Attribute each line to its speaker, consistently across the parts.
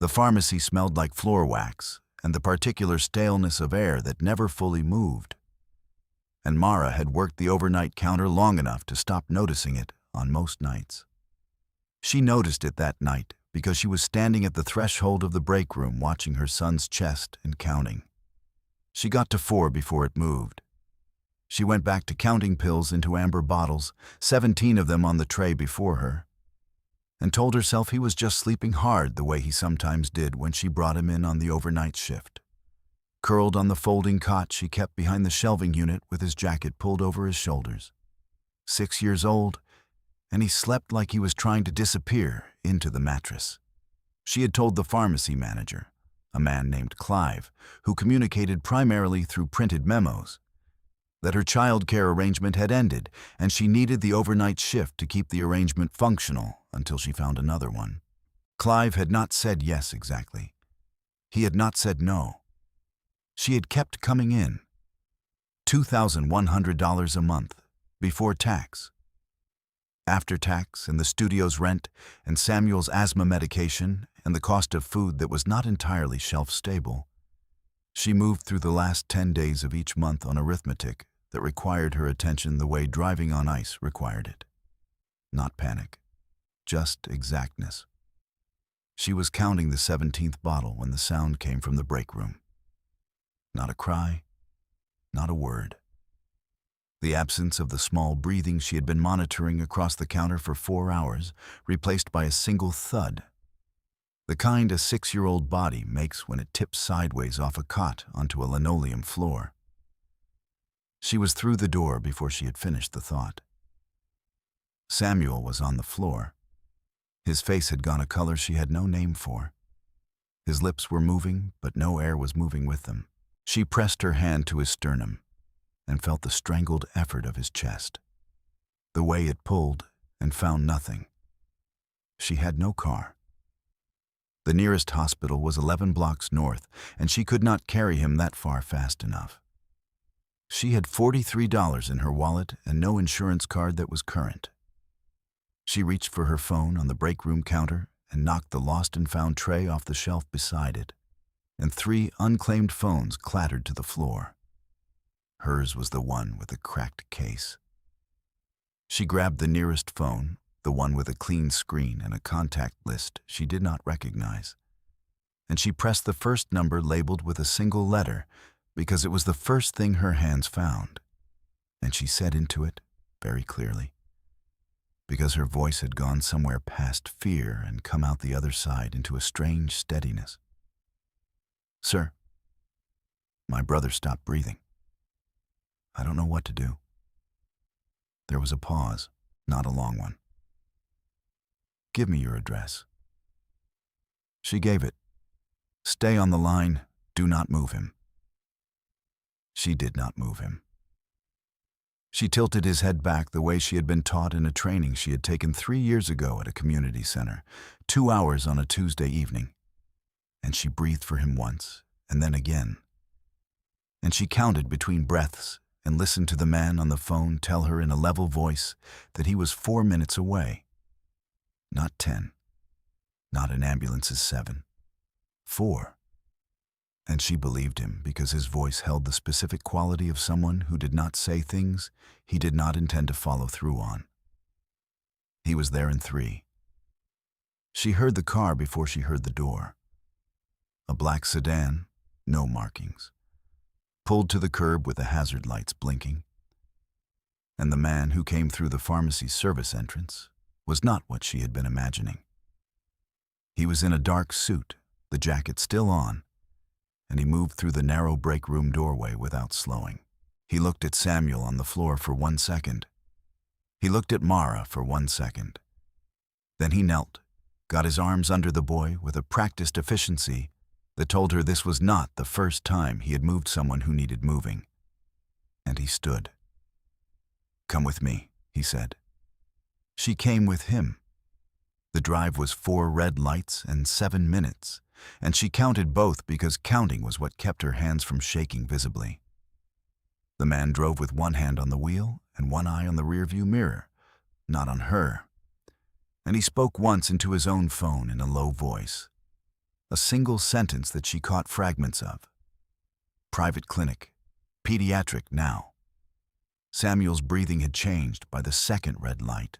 Speaker 1: The pharmacy smelled like floor wax and the particular staleness of air that never fully moved. And Mara had worked the overnight counter long enough to stop noticing it on most nights. She noticed it that night because she was standing at the threshold of the break room watching her son's chest and counting. She got to 4 before it moved. She went back to counting pills into amber bottles, 17 of them on the tray before her, and told herself he was just sleeping hard the way he sometimes did when she brought him in on the overnight shift. Curled on the folding cot she kept behind the shelving unit with his jacket pulled over his shoulders. 6 years old, and he slept like he was trying to disappear into the mattress. She had told the pharmacy manager, a man named Clive, who communicated primarily through printed memos, that her child care arrangement had ended and she needed the overnight shift to keep the arrangement functional until she found another one. Clive had not said yes exactly. He had not said no. She had kept coming in. $2,100 a month, before tax. After tax and the studio's rent and Samuel's asthma medication and the cost of food that was not entirely shelf-stable, she moved through the last 10 days of each month on arithmetic that required her attention the way driving on ice required it. Not panic, just exactness. She was counting the 17th bottle when the sound came from the break room. Not a cry, not a word. The absence of the small breathing she had been monitoring across the counter for 4 hours, replaced by a single thud. The kind a 6-year-old body makes when it tips sideways off a cot onto a linoleum floor. She was through the door before she had finished the thought. Samuel was on the floor. His face had gone a color she had no name for. His lips were moving, but no air was moving with them. She pressed her hand to his sternum and felt the strangled effort of his chest, the way it pulled and found nothing. She had no car. The nearest hospital was 11 blocks north, and she could not carry him that far fast enough. She had $43 in her wallet and no insurance card that was current. She reached for her phone on the break room counter and knocked the lost and found tray off the shelf beside it, and 3 unclaimed phones clattered to the floor. Hers was the one with the cracked case. She grabbed the nearest phone, the one with a clean screen and a contact list she did not recognize, and she pressed the first number labeled with a single letter because it was the first thing her hands found, and she said into it very clearly, because her voice had gone somewhere past fear and come out the other side into a strange steadiness. "Sir, my brother stopped breathing. I don't know what to do." There was a pause, not a long one. "Give me your address." She gave it. "Stay on the line. Do not move him." She did not move him. She tilted his head back the way she had been taught in a training she had taken 3 years ago at a community center, 2 hours on a Tuesday evening. And she breathed for him once, and then again. And she counted between breaths and listened to the man on the phone tell her in a level voice that he was 4 minutes away. Not 10. Not an ambulance's 7. 4. And she believed him because his voice held the specific quality of someone who did not say things he did not intend to follow through on. He was there in 3. She heard the car before she heard the door. A black sedan, no markings, pulled to the curb with the hazard lights blinking. And the man who came through the pharmacy's service entrance was not what she had been imagining. He was in a dark suit, the jacket still on, and he moved through the narrow break room doorway without slowing. He looked at Samuel on the floor for 1 second. He looked at Mara for 1 second. Then he knelt, got his arms under the boy with a practiced efficiency that told her this was not the first time he had moved someone who needed moving. And he stood. "Come with me," he said. She came with him. The drive was 4 red lights and 7 minutes, and she counted both because counting was what kept her hands from shaking visibly. The man drove with one hand on the wheel and one eye on the rearview mirror, not on her. And he spoke once into his own phone in a low voice. A single sentence that she caught fragments of. Private clinic. Pediatric now. Samuel's breathing had changed by the second red light,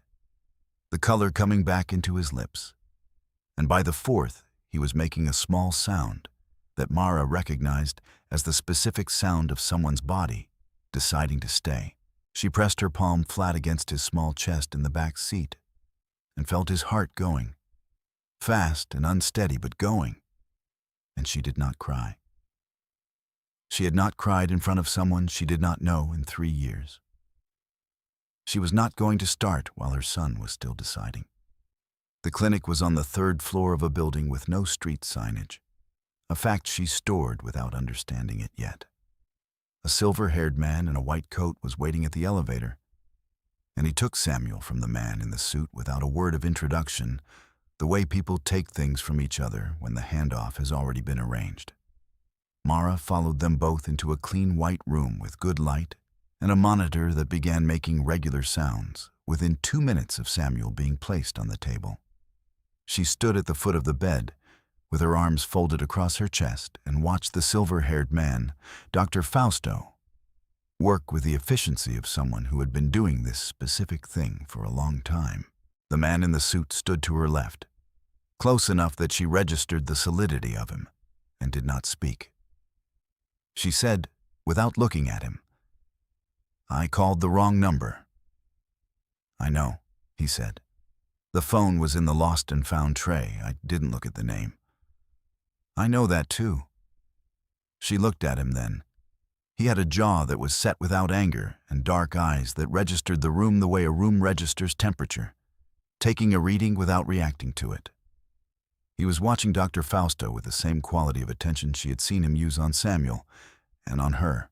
Speaker 1: the color coming back into his lips. And by the fourth, he was making a small sound that Mara recognized as the specific sound of someone's body deciding to stay. She pressed her palm flat against his small chest in the back seat and felt his heart going. Fast and unsteady, but going. And she did not cry. She had not cried in front of someone she did not know in 3 years. She was not going to start while her son was still deciding. The clinic was on the 3rd floor of a building with no street signage, a fact she stored without understanding it yet. A silver-haired man in a white coat was waiting at the elevator, and he took Samuel from the man in the suit without a word of introduction, the way people take things from each other when the handoff has already been arranged. Mara followed them both into a clean white room with good light and a monitor that began making regular sounds within 2 minutes of Samuel being placed on the table. She stood at the foot of the bed, with her arms folded across her chest, and watched the silver-haired man, Dr. Fausto, work with the efficiency of someone who had been doing this specific thing for a long time. The man in the suit stood to her left, close enough that she registered the solidity of him, and did not speak. She said, without looking at him, "I called the wrong number." "I know," he said. "The phone was in the lost and found tray. I didn't look at the name." "I know that too." She looked at him then. He had a jaw that was set without anger and dark eyes that registered the room the way a room registers temperature, taking a reading without reacting to it. He was watching Dr. Fausto with the same quality of attention she had seen him use on Samuel and on her,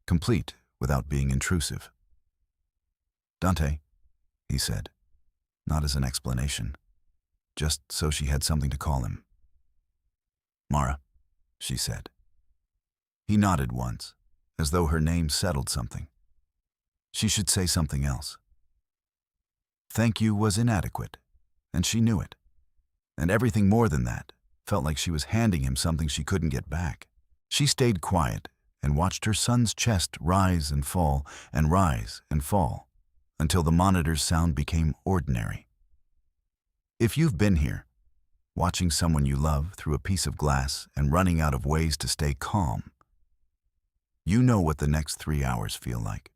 Speaker 1: complete without being intrusive. "Dante," he said, not as an explanation, just so she had something to call him. "Mara," she said. He nodded once, as though her name settled something. She should say something else. Thank you was inadequate, and she knew it. And everything more than that felt like she was handing him something she couldn't get back. She stayed quiet and watched her son's chest rise and fall and rise and fall until the monitor's sound became ordinary. If you've been here, watching someone you love through a piece of glass and running out of ways to stay calm, you know what the next 3 hours feel like.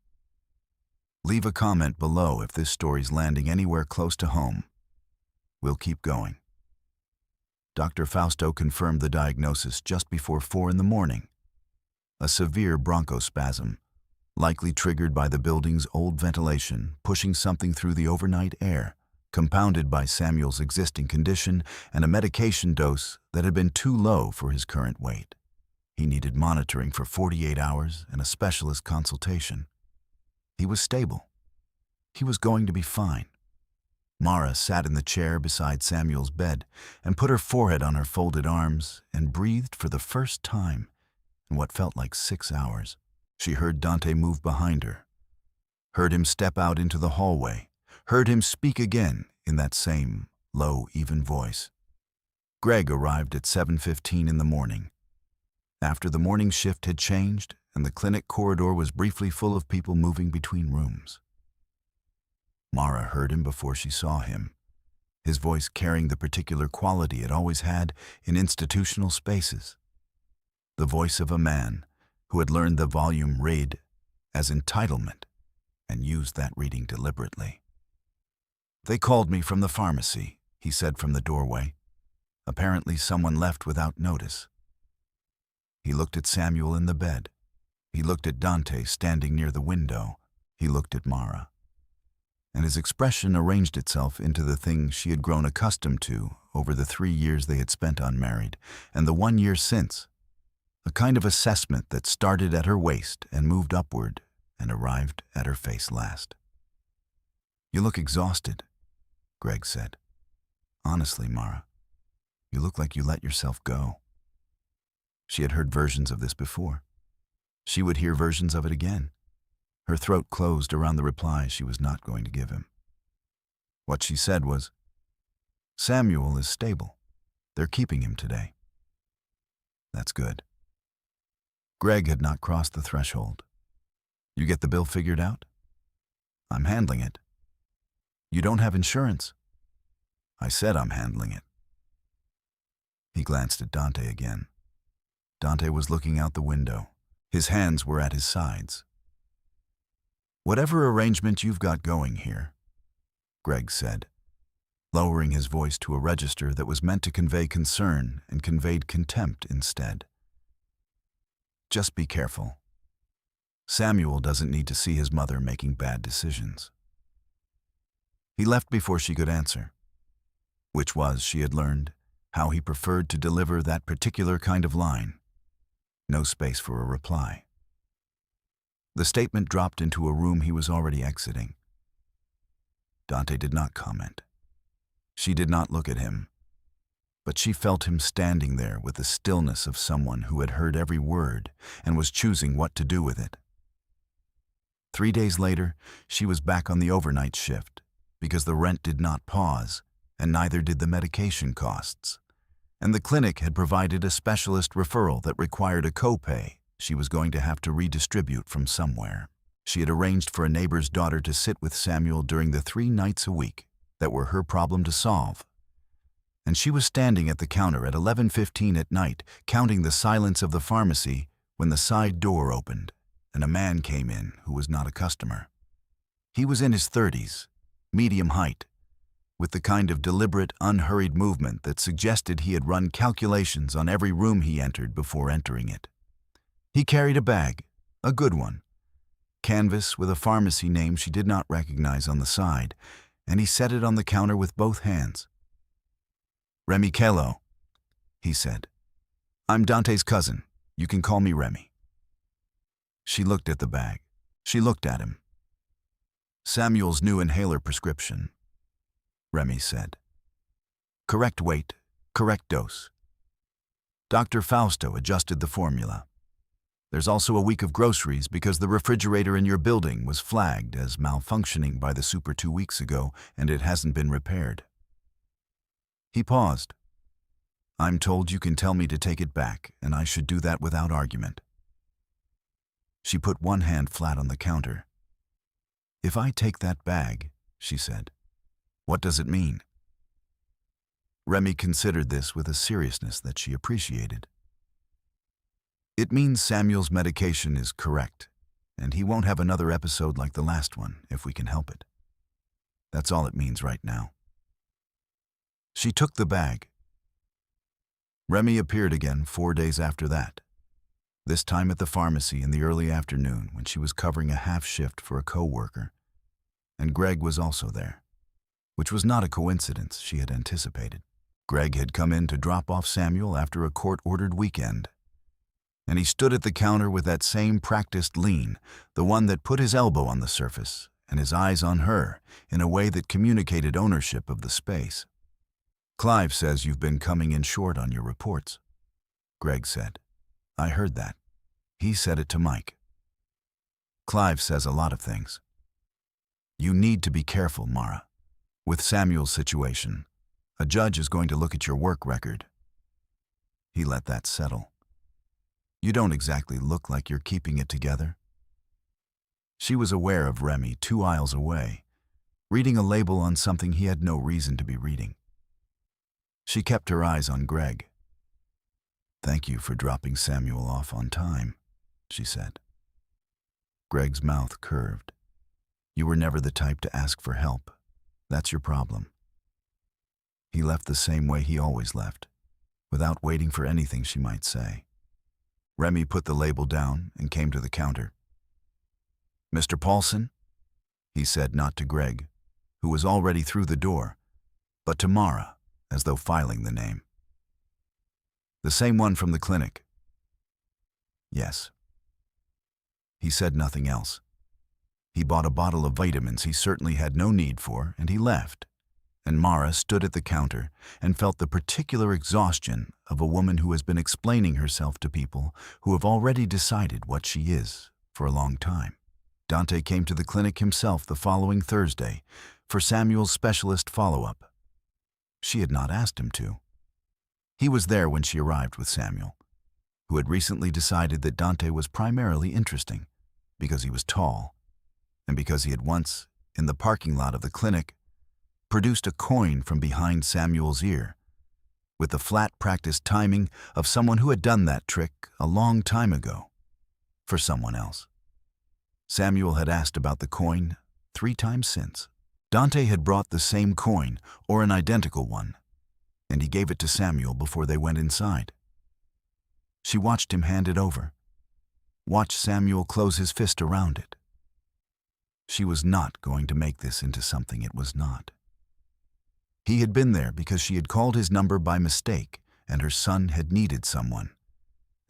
Speaker 1: Leave a comment below if this story's landing anywhere close to home. We'll keep going. Dr. Fausto confirmed the diagnosis just before 4 in the morning. A severe bronchospasm, likely triggered by the building's old ventilation pushing something through the overnight air, compounded by Samuel's existing condition and a medication dose that had been too low for his current weight. He needed monitoring for 48 hours and a specialist consultation. He was stable. He was going to be fine. Mara sat in the chair beside Samuel's bed and put her forehead on her folded arms and breathed for the first time in what felt like 6 hours. She heard Dante move behind her, heard him step out into the hallway, heard him speak again in that same low, even voice. Greg arrived at 7:15 in the morning. After the morning shift had changed and the clinic corridor was briefly full of people moving between rooms. Mara heard him before she saw him, his voice carrying the particular quality it always had in institutional spaces. The voice of a man who had learned the volume read as entitlement and used that reading deliberately. "They called me from the pharmacy," he said from the doorway. Apparently someone left without notice. He looked at Samuel in the bed. He looked at Dante standing near the window. He looked at Mara. And his expression arranged itself into the thing she had grown accustomed to over the 3 years they had spent unmarried, and the 1 year since, a kind of assessment that started at her waist and moved upward and arrived at her face last. "You look exhausted," Greg said. "Honestly, Mara, you look like you let yourself go." She had heard versions of this before. She would hear versions of it again. Her throat closed around the reply she was not going to give him. What she said was, "Samuel is stable. They're keeping him today." That's good. Greg had not crossed the threshold. You get the bill figured out? I'm handling it. You don't have insurance? I said I'm handling it. He glanced at Dante again. Dante was looking out the window. His hands were at his sides. Whatever arrangement you've got going here, Greg said, lowering his voice to a register that was meant to convey concern and conveyed contempt instead. Just be careful. Samuel doesn't need to see his mother making bad decisions. He left before she could answer, which was, she had learned, how he preferred to deliver that particular kind of line. No space for a reply. The statement dropped into a room he was already exiting. Dante did not comment. She did not look at him, but she felt him standing there with the stillness of someone who had heard every word and was choosing what to do with it. 3 days later, she was back on the overnight shift because the rent did not pause, and neither did the medication costs. And the clinic had provided a specialist referral that required a copay she was going to have to redistribute from somewhere. She had arranged for a neighbor's daughter to sit with Samuel during the 3 nights a week that were her problem to solve. And she was standing at the counter at 11:15 at night, counting the silence of the pharmacy, when the side door opened and a man came in who was not a customer. He was in his 30s, medium height, with the kind of deliberate, unhurried movement that suggested he had run calculations on every room he entered before entering it. He carried a bag, a good one, canvas with a pharmacy name she did not recognize on the side, and he set it on the counter with both hands. "Remy Kello," he said. "I'm Dante's cousin. You can call me Remy." She looked at the bag. She looked at him. "Samuel's new inhaler prescription," Remy said. "Correct weight, correct dose." Dr. Fausto adjusted the formula. "There's also a week of groceries because the refrigerator in your building was flagged as malfunctioning by the super 2 weeks ago and it hasn't been repaired." He paused. "I'm told you can tell me to take it back, and I should do that without argument." She put one hand flat on the counter. "If I take that bag," she said, "what does it mean?" Remy considered this with a seriousness that she appreciated. "It means Samuel's medication is correct, and he won't have another episode like the last one if we can help it. That's all it means right now." She took the bag. Remy appeared again 4 days after that, this time at the pharmacy in the early afternoon when she was covering a half shift for a co-worker, and Greg was also there, which was not a coincidence she had anticipated. Greg had come in to drop off Samuel after a court-ordered weekend, and he stood at the counter with that same practiced lean, the one that put his elbow on the surface and his eyes on her in a way that communicated ownership of the space. "Clive says you've been coming in short on your reports," Greg said. "I heard that. He said it to Mike. Clive says a lot of things. You need to be careful, Mara. With Samuel's situation, a judge is going to look at your work record." He let that settle. "You don't exactly look like you're keeping it together." She was aware of Remy 2 aisles away, reading a label on something he had no reason to be reading. She kept her eyes on Greg. "Thank you for dropping Samuel off on time," she said. Greg's mouth curved. "You were never the type to ask for help. That's your problem." He left the same way he always left, without waiting for anything she might say. Remy put the label down and came to the counter. "Mr. Paulson?" he said, not to Greg, who was already through the door, but to Mara, as though filing the name. "The same one from the clinic?" "Yes." He said nothing else. He bought a bottle of vitamins he certainly had no need for, and he left. And Mara stood at the counter and felt the particular exhaustion of a woman who has been explaining herself to people who have already decided what she is for a long time. Dante came to the clinic himself the following Thursday for Samuel's specialist follow-up. She had not asked him to. He was there when she arrived with Samuel, who had recently decided that Dante was primarily interesting because he was tall and because he had once, in the parking lot of the clinic, produced a coin from behind Samuel's ear, with the flat practiced timing of someone who had done that trick a long time ago for someone else. Samuel had asked about the coin 3 times since. Dante had brought the same coin, or an identical one, and he gave it to Samuel before they went inside. She watched him hand it over, watched Samuel close his fist around it. She was not going to make this into something it was not. He had been there because she had called his number by mistake and her son had needed someone,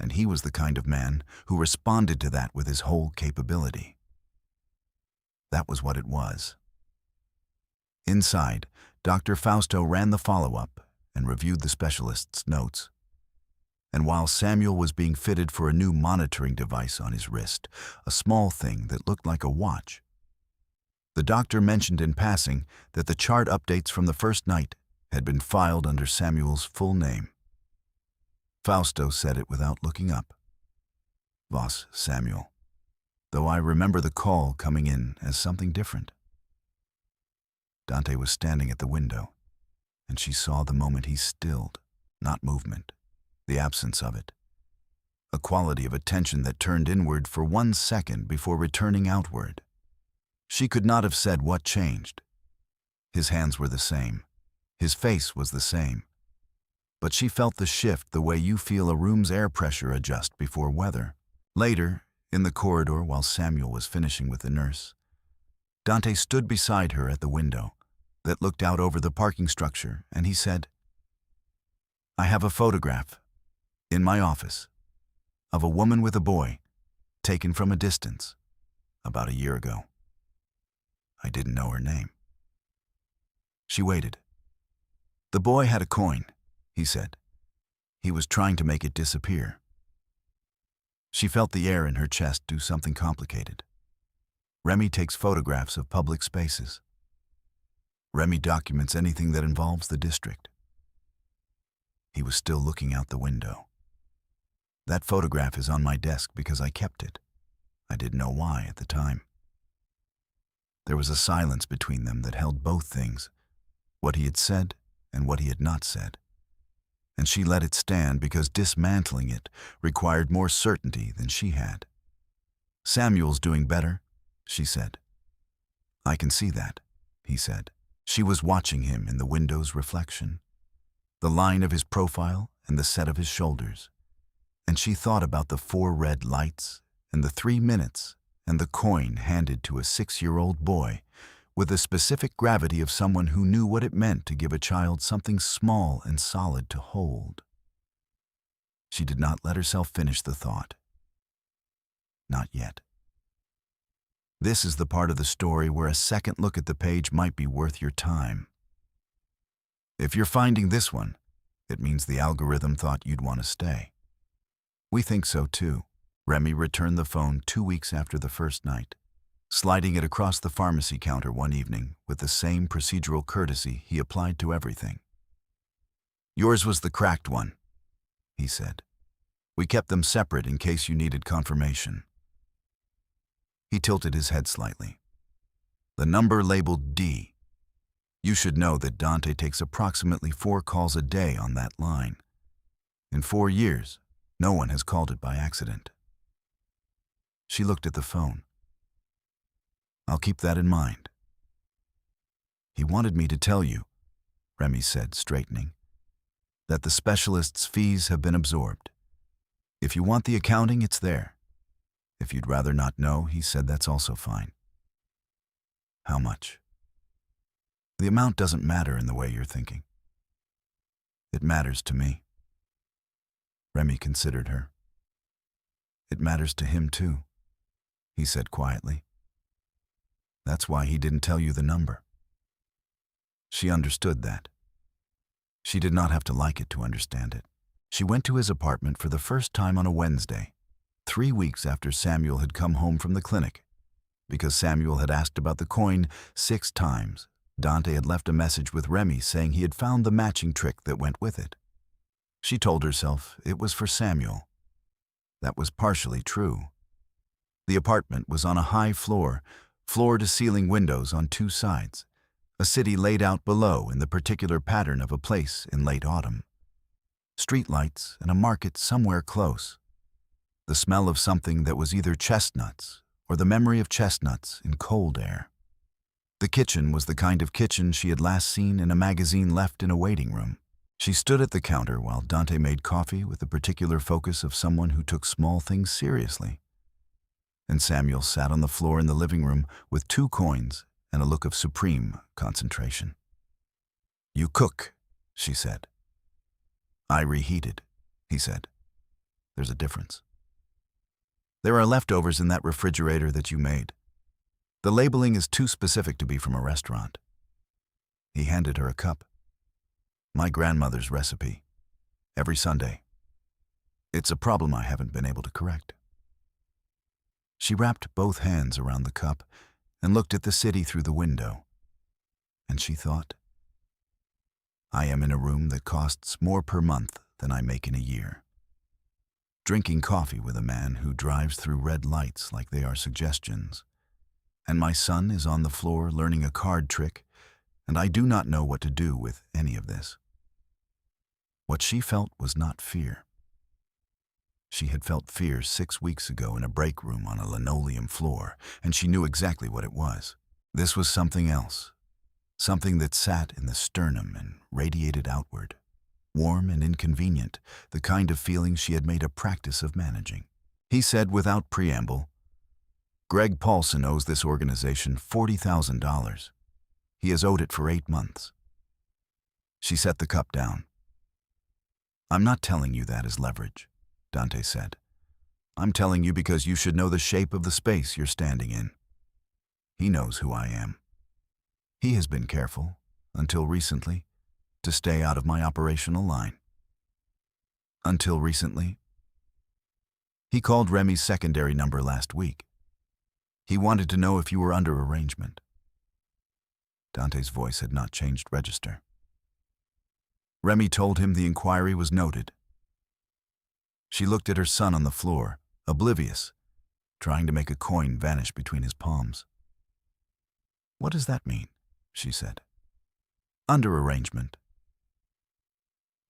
Speaker 1: and he was the kind of man who responded to that with his whole capability. That was what it was. Inside, Dr. Fausto ran the follow-up and reviewed the specialist's notes. And while Samuel was being fitted for a new monitoring device on his wrist, a small thing that looked like a watch, the doctor mentioned in passing that the chart updates from the first night had been filed under Samuel's full name. Fausto said it without looking up. "Voss Samuel, though I remember the call coming in as something different." Dante was standing at the window, and she saw the moment he stilled, not movement, the absence of it, a quality of attention that turned inward for 1 second before returning outward. She could not have said what changed. His hands were the same. His face was the same. But she felt the shift the way you feel a room's air pressure adjust before weather. Later, in the corridor while Samuel was finishing with the nurse, Dante stood beside her at the window that looked out over the parking structure, and he said, "I have a photograph in my office of a woman with a boy taken from a distance about a year ago. I didn't know her name." She waited. "The boy had a coin," he said. "He was trying to make it disappear." She felt the air in her chest do something complicated. Remy takes photographs of public spaces. Remy documents anything that involves the district. He was still looking out the window. "That photograph is on my desk because I kept it. I didn't know why at the time." There was a silence between them that held both things, what he had said and what he had not said. And she let it stand because dismantling it required more certainty than she had. "Samuel's doing better," she said. "I can see that," he said. She was watching him in the window's reflection, the line of his profile and the set of his shoulders, and she thought about the 4 red lights and the 3 minutes and the coin handed to a 6-year-old boy with the specific gravity of someone who knew what it meant to give a child something small and solid to hold. She did not let herself finish the thought. Not yet. This is the part of the story where a second look at the page might be worth your time. If you're finding this one, it means the algorithm thought you'd want to stay. We think so too. Remy returned the phone 2 weeks after the first night, sliding it across the pharmacy counter one evening with the same procedural courtesy he applied to everything. "Yours was the cracked one," he said. "We kept them separate in case you needed confirmation." He tilted his head slightly. "The number labeled D. You should know that Dante takes approximately 4 calls a day on that line. In 4 years, no one has called it by accident." She looked at the phone. "I'll keep that in mind." "He wanted me to tell you," Remy said, straightening, "that the specialist's fees have been absorbed. If you want the accounting, it's there. If you'd rather not know, he said that's also fine." "How much?" "The amount doesn't matter in the way you're thinking." "It matters to me." Remy considered her. "It matters to him too," he said quietly. "That's why he didn't tell you the number." She understood that. She did not have to like it to understand it. She went to his apartment for the first time on a Wednesday, 3 weeks after Samuel had come home from the clinic. Because Samuel had asked about the coin 6 times, Dante had left a message with Remy saying he had found the matching trick that went with it. She told herself it was for Samuel, That was partially true. The apartment was on a high floor, floor-to-ceiling windows on two sides, a city laid out below in the particular pattern of a place in late autumn. Streetlights and a market somewhere close. The smell of something that was either chestnuts or the memory of chestnuts in cold air. The kitchen was the kind of kitchen she had last seen in a magazine left in a waiting room. She stood at the counter while Dante made coffee with the particular focus of someone who took small things seriously. And Samuel sat on the floor in the living room with 2 coins and a look of supreme concentration. "You cook," she said. "I reheated," he said. "There's a difference. There are leftovers in that refrigerator that you made. The labeling is too specific to be from a restaurant." He handed her a cup. "My grandmother's recipe. Every Sunday. It's a problem I haven't been able to correct." She wrapped both hands around the cup and looked at the city through the window. And she thought, "I am in a room that costs more per month than I make in a year. Drinking coffee with a man who drives through red lights like they are suggestions. And my son is on the floor learning a card trick, and I do not know what to do with any of this." What she felt was not fear. She had felt fear 6 weeks ago in a break room on a linoleum floor, and she knew exactly what it was. This was something else, something that sat in the sternum and radiated outward, warm and inconvenient, the kind of feeling she had made a practice of managing. He said without preamble, "Greg Paulson owes this organization $40,000. He has owed it for 8 months. She set the cup down. "I'm not telling you that as leverage," Dante said. "I'm telling you because you should know the shape of the space you're standing in. He knows who I am. He has been careful, until recently, to stay out of my operational line." "Until recently?" "He called Remy's secondary number last week. He wanted to know if you were under arrangement." Dante's voice had not changed register. "Remy told him the inquiry was noted." She looked at her son on the floor, oblivious, trying to make a coin vanish between his palms. "What does that mean?" she said. "Under arrangement."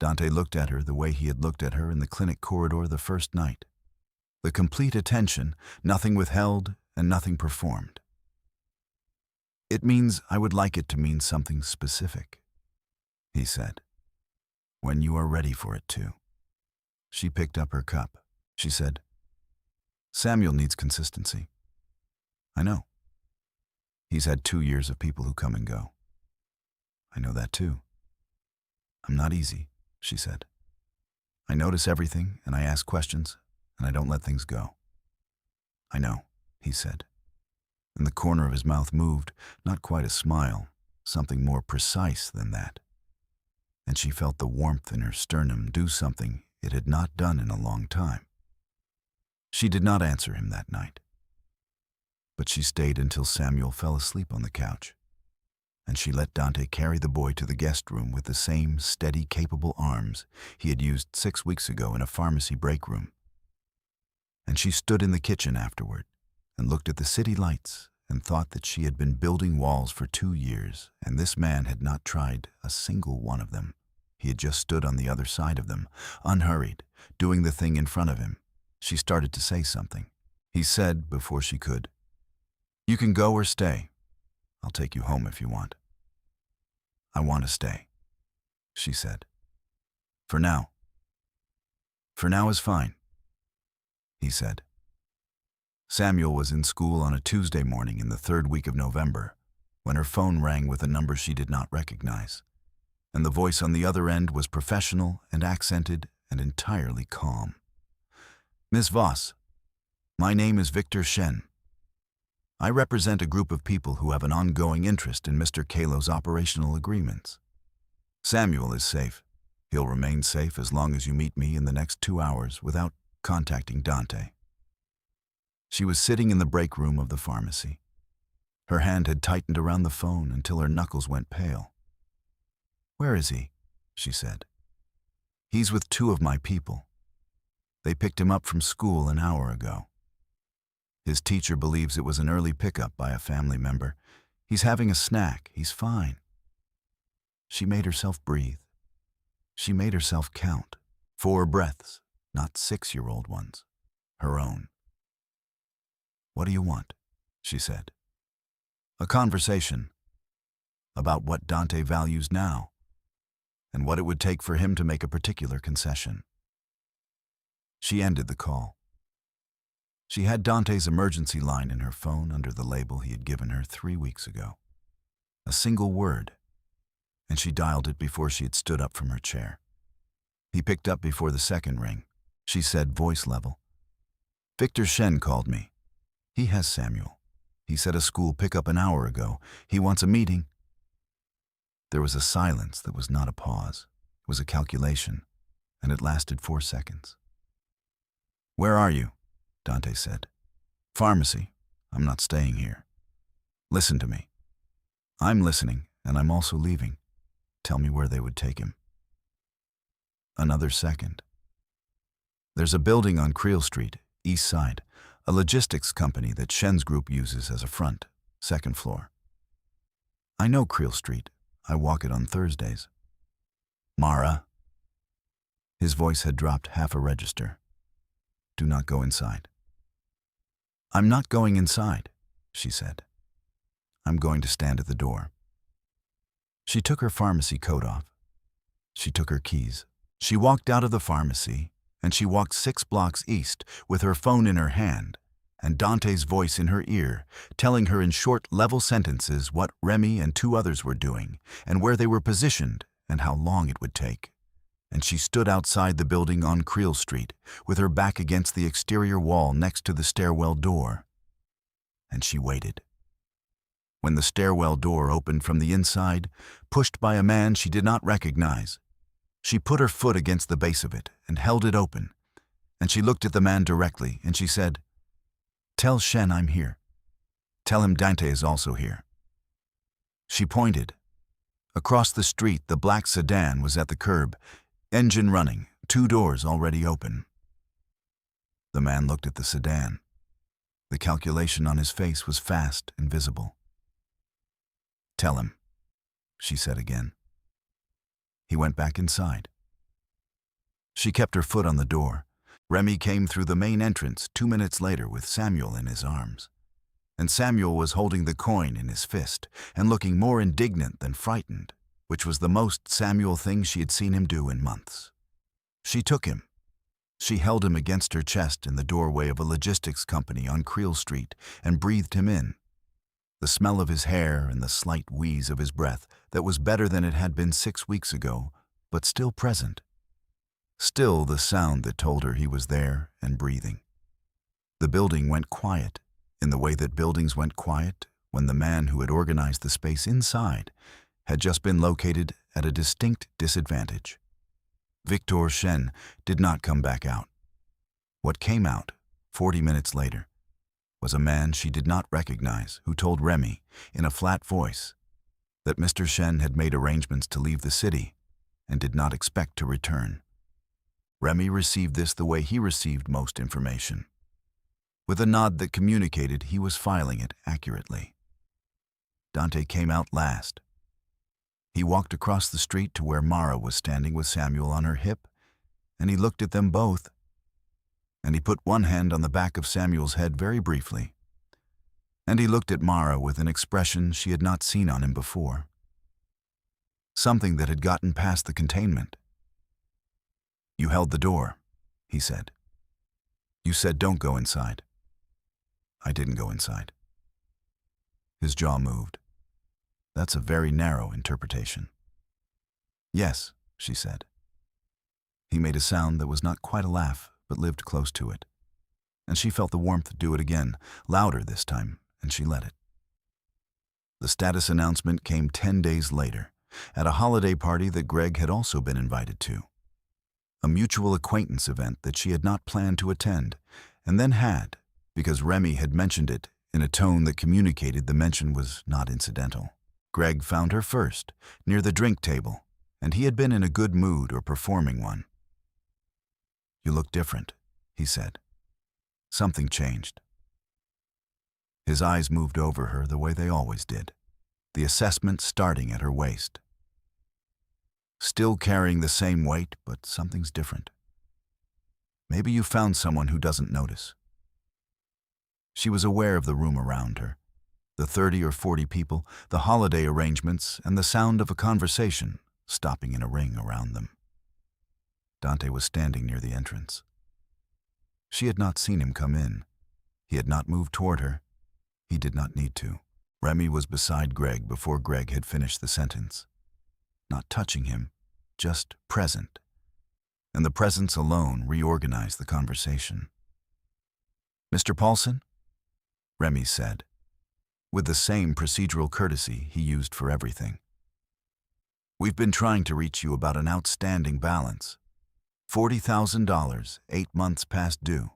Speaker 1: Dante looked at her the way he had looked at her in the clinic corridor the first night. The complete attention, nothing withheld and nothing performed. "It means I would like it to mean something specific," he said. "When you are ready for it to." She picked up her cup. She said, "Samuel needs consistency. I know. He's had 2 years of people who come and go. I know that too. I'm not easy," she said. "I notice everything and I ask questions and I don't let things go." "I know," he said. And the corner of his mouth moved, not quite a smile, something more precise than that. And she felt the warmth in her sternum do something it had not done in a long time. She did not answer him that night. But she stayed until Samuel fell asleep on the couch, and she let Dante carry the boy to the guest room with the same steady, capable arms he had used 6 weeks ago in a pharmacy break room. And she stood in the kitchen afterward and looked at the city lights and thought that she had been building walls for 2 years, and this man had not tried a single one of them. He had just stood on the other side of them, unhurried, doing the thing in front of him. She started to say something. He said, before she could, "You can go or stay. I'll take you home if you want." "I want to stay," she said. "For now." "For now is fine," he said. Samuel was in school on a Tuesday morning in the 3rd week of November when her phone rang with a number she did not recognize, and the voice on the other end was professional and accented and entirely calm. "Miss Voss, my name is Victor Shen. I represent a group of people who have an ongoing interest in Mr. Kalo's operational agreements. Samuel is safe. He'll remain safe as long as you meet me in the next 2 hours without contacting Dante." She was sitting in the break room of the pharmacy. Her hand had tightened around the phone until her knuckles went pale. "Where is he?" she said. "He's with 2 of my people." They picked him up from school an hour ago. His teacher believes it was an early pickup by a family member. He's having a snack. He's fine. She made herself breathe. She made herself count. 4 breaths, not 6-year-old ones. Her own. "What do you want?" she said. A conversation about what Dante values now and what it would take for him to make a particular concession. She ended the call. She had Dante's emergency line in her phone under the label he had given her 3 weeks ago. A single word, and she dialed it before she had stood up from her chair. He picked up before the second ring. She said, voice level, "Victor Shen called me. He has Samuel. He said a school pickup an hour ago. He wants a meeting." There was a silence that was not a pause. It was a calculation, and it lasted 4 seconds. "Where are you?" Dante said. "Pharmacy. I'm not staying here. Listen to me." "I'm listening, and I'm also leaving. Tell me where they would take him." Another second. "There's a building on Creel Street, east side, a logistics company that Shen's group uses as a front, 2nd floor. I know Creel Street. I walk it on Thursdays." "Mara." His voice had dropped half a register. "Do not go inside." "I'm not going inside," she said. "I'm going to stand at the door." She took her pharmacy coat off. She took her keys. She walked out of the pharmacy, and she walked 6 blocks east with her phone in her hand and Dante's voice in her ear, telling her in short, level sentences what Remy and 2 others were doing and where they were positioned and how long it would take. And she stood outside the building on Creel Street with her back against the exterior wall next to the stairwell door. And she waited. When the stairwell door opened from the inside, pushed by a man she did not recognize, she put her foot against the base of it and held it open, and she looked at the man directly, and she said, "Tell Shen I'm here. Tell him Dante is also here." She pointed. Across the street, the black sedan was at the curb, engine running, 2 doors already open. The man looked at the sedan. The calculation on his face was fast and visible. "Tell him," she said again. He went back inside. She kept her foot on the door. Remy came through the main entrance 2 minutes later with Samuel in his arms. And Samuel was holding the coin in his fist and looking more indignant than frightened, which was the most Samuel thing she had seen him do in months. She took him. She held him against her chest in the doorway of a logistics company on Creel Street and breathed him in. The smell of his hair and the slight wheeze of his breath that was better than it had been 6 weeks ago, but still present. Still the sound that told her he was there and breathing. The building went quiet in the way that buildings went quiet when the man who had organized the space inside had just been located at a distinct disadvantage. Victor Shen did not come back out. What came out, 40 minutes later, was a man she did not recognize who told Remy, in a flat voice, that Mr. Shen had made arrangements to leave the city and did not expect to return. Remy received this the way he received most information, with a nod that communicated he was filing it accurately. Dante came out last. He walked across the street to where Mara was standing with Samuel on her hip, and he looked at them both, and he put one hand on the back of Samuel's head very briefly, and he looked at Mara with an expression she had not seen on him before. Something that had gotten past the containment. "You held the door," he said. "You said don't go inside." "I didn't go inside." His jaw moved. "That's a very narrow interpretation." "Yes," she said. He made a sound that was not quite a laugh, but lived close to it. And she felt the warmth do it again, louder this time, and she let it. The status announcement came 10 days later, at a holiday party that Greg had also been invited to. A mutual acquaintance event that she had not planned to attend, and then had, because Remy had mentioned it in a tone that communicated the mention was not incidental. Greg found her first, near the drink table, and he had been in a good mood or performing one. "You look different," he said. Something changed. His eyes moved over her the way they always did, the assessment starting at her waist. Still carrying the same weight, but something's different. Maybe you found someone who doesn't notice. She was aware of the room around her, the 30 or 40 people, the holiday arrangements, and the sound of a conversation stopping in a ring around them. Dante was standing near the entrance. She had not seen him come in. He had not moved toward her. He did not need to. Remy was beside Greg before Greg had finished the sentence. Not touching him, just present. And the presence alone reorganized the conversation. "Mr. Paulson?" Remy said, with the same procedural courtesy he used for everything. "We've been trying to reach you about an outstanding balance. $40,000, 8 months past due.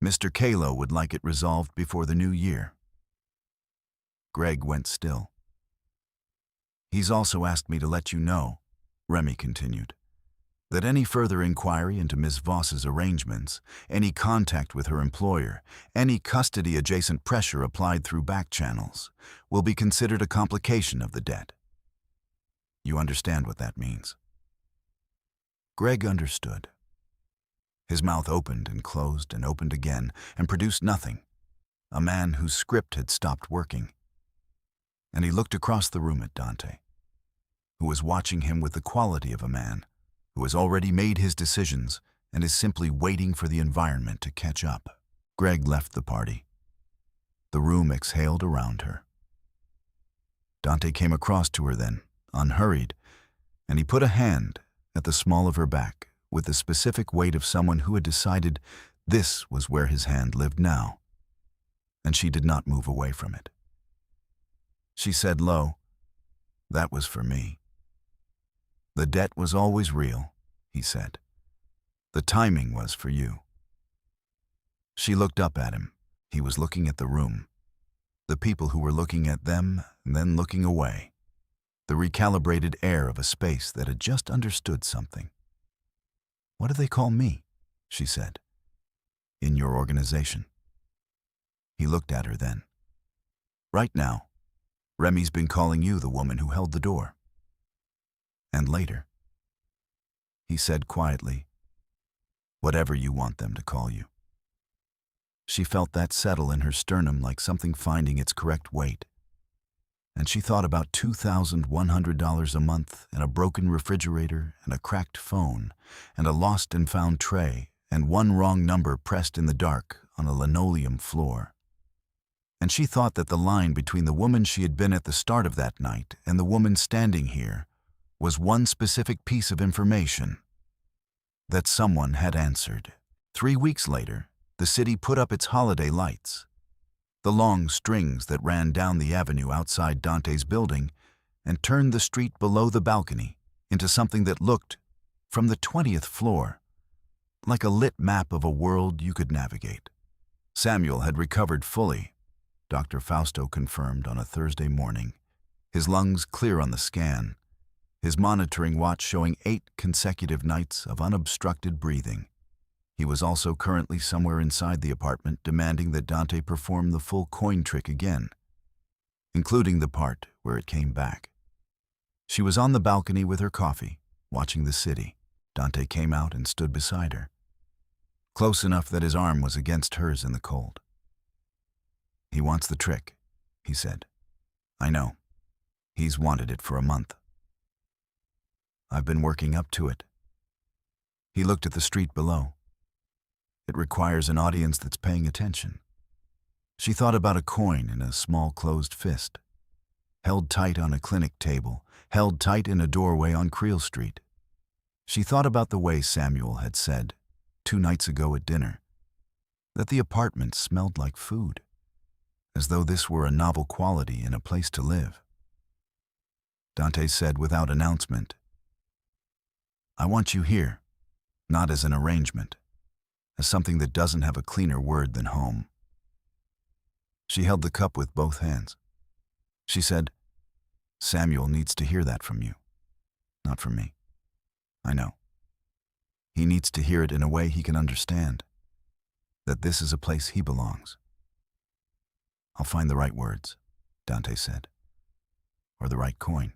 Speaker 1: Mr. Kalo would like it resolved before the new year." Greg went still. "He's also asked me to let you know," Remy continued, "that any further inquiry into Ms. Voss's arrangements, any contact with her employer, any custody-adjacent pressure applied through back channels, will be considered a complication of the debt. You understand what that means?" Greg understood. His mouth opened and closed and opened again and produced nothing, a man whose script had stopped working. And he looked across the room at Dante, who was watching him with the quality of a man who has already made his decisions and is simply waiting for the environment to catch up. Greg left the party. The room exhaled around her. Dante came across to her then, unhurried, and he put a hand at the small of her back with the specific weight of someone who had decided this was where his hand lived now, and she did not move away from it. She said low, "That was for me." "The debt was always real," he said. "The timing was for you." She looked up at him. He was looking at the room, the people who were looking at them and then looking away, the recalibrated air of a space that had just understood something. "What do they call me?" she said. "In your organization." He looked at her then. "Right now, Remy's been calling you the woman who held the door. And later," he said quietly, "whatever you want them to call you." She felt that settle in her sternum like something finding its correct weight. And she thought about $2,100 a month and a broken refrigerator and a cracked phone and a lost and found tray and one wrong number pressed in the dark on a linoleum floor. And she thought that the line between the woman she had been at the start of that night and the woman standing here was one specific piece of information that someone had answered. 3 weeks later, the city put up its holiday lights, the long strings that ran down the avenue outside Dante's building and turned the street below the balcony into something that looked, from the 20th floor, like a lit map of a world you could navigate. Samuel had recovered fully, Dr. Fausto confirmed on a Thursday morning, his lungs clear on the scan, his monitoring watch showing 8 consecutive nights of unobstructed breathing. He was also currently somewhere inside the apartment demanding that Dante perform the full coin trick again, including the part where it came back. She was on the balcony with her coffee, watching the city. Dante came out and stood beside her, close enough that his arm was against hers in the cold. "He wants the trick," he said. "I know. He's wanted it for a month. I've been working up to it." He looked at the street below. "It requires an audience that's paying attention." She thought about a coin in a small closed fist, held tight on a clinic table, held tight in a doorway on Creel Street. She thought about the way Samuel had said, 2 nights ago at dinner, that the apartment smelled like food, as though this were a novel quality in a place to live. Dante said without announcement, "I want you here, not as an arrangement, as something that doesn't have a cleaner word than home." She held the cup with both hands. She said, "Samuel needs to hear that from you, not from me. I know. He needs to hear it in a way he can understand." that this is a place he belongs. I'll find the right words, Dante said. Or the right coin.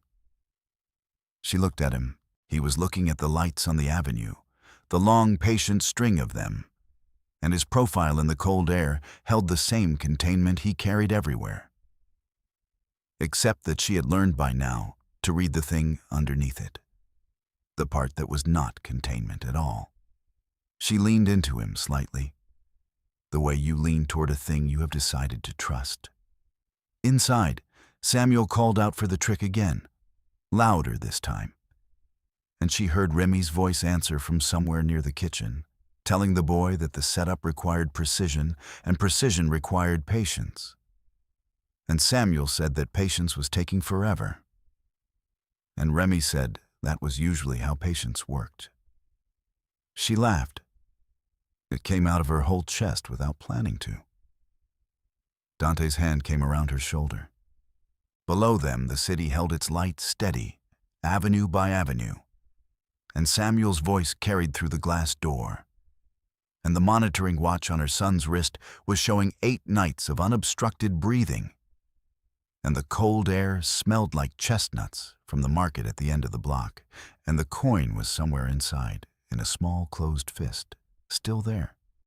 Speaker 1: She looked at him. He was looking at the lights on the avenue, the long, patient string of them, and his profile in the cold air held the same containment he carried everywhere. Except that she had learned by now to read the thing underneath it, the part that was not containment at all. She leaned into him slightly, the way you lean toward a thing you have decided to trust. Inside, Samuel called out for the trick again, louder this time, and she heard Remy's voice answer from somewhere near the kitchen, telling the boy that the setup required precision and precision required patience. And Samuel said that patience was taking forever. And Remy said that was usually how patience worked. She laughed. It came out of her whole chest without planning to. Dante's hand came around her shoulder. Below them, the city held its light steady, avenue by avenue, and Samuel's voice carried through the glass door. And the monitoring watch on her son's wrist was showing 8 nights of unobstructed breathing. And the cold air smelled like chestnuts from the market at the end of the block, and the coin was somewhere inside, in a small closed fist, still there.